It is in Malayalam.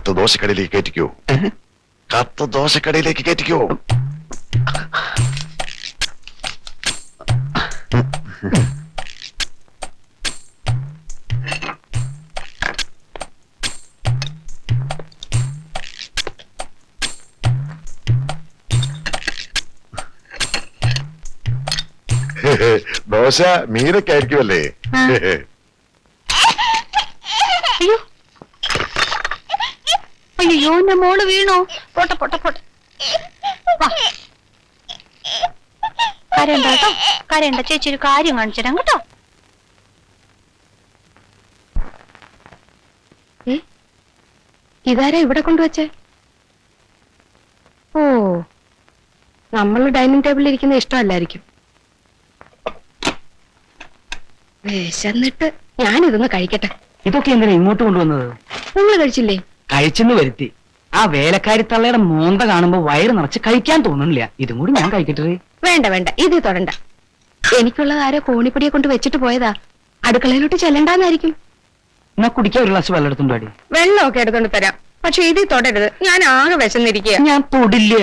കത്ത് ദോശക്കടയിലേക്ക് കയറ്റിക്കോ. കത്ത് ദോശക്കടയിലേക്ക് കയറ്റിക്കോ. ദോശ മീനൊക്കെയായിരിക്കുമല്ലേ? അയ്യോ അയ്യോ, എന്റെ മോള് വീണോ? പോട്ടെ പോട്ടെ പോട്ടെ. കരയണ്ട കേട്ടോ, കരയണ്ട. ചേച്ചി ഒരു കാര്യം കാണിച്ചു തരാം കേട്ടോ. ഇതാരാ ഇവിടെ കൊണ്ടുവച്ചേ? ഓ, നമ്മൾ ഡൈനിങ് ടേബിളിൽ ഇരിക്കുന്ന ഇഷ്ടമല്ലായിരിക്കും. വിശന്നിട്ട് ഞാനിതൊന്ന് കഴിക്കട്ടെ. ഇതൊക്കെ എന്തിനാ ഇങ്ങോട്ട് കൊണ്ടുവന്നത്? നിങ്ങൾ കഴിച്ചില്ലേ? കഴിച്ചെന്ന് വരുത്തി. ആ വേലക്കാരി തള്ളയുടെ മോന്ത കാണുമ്പോ വയറ് നിറച്ച് കഴിക്കാൻ തോന്നുന്നില്ല. ഇതും കൂടി ഞാൻ കഴിക്കട്ടെ. വേണ്ട വേണ്ട, ഇത് തൊടണ്ട. എനിക്കുള്ളത് ആരോ കോണിപ്പടിയെ കൊണ്ട് വെച്ചിട്ട് പോയതാ. അടുക്കളയിലോട്ട് ചെല്ലണ്ടാന്നായിരിക്കും. എന്നാ കുടിക്കാൻ ഒരു ഗ്ലാസ് വെള്ളം എടുത്തുണ്ടോ? വെള്ളമൊക്കെ എടുത്തോണ്ട് തരാം, പക്ഷെ ഇത് തൊടരുത്. ഞാൻ ആകെ വിശന്നിരിക്കുക. ഞാൻ തൊടില്ല.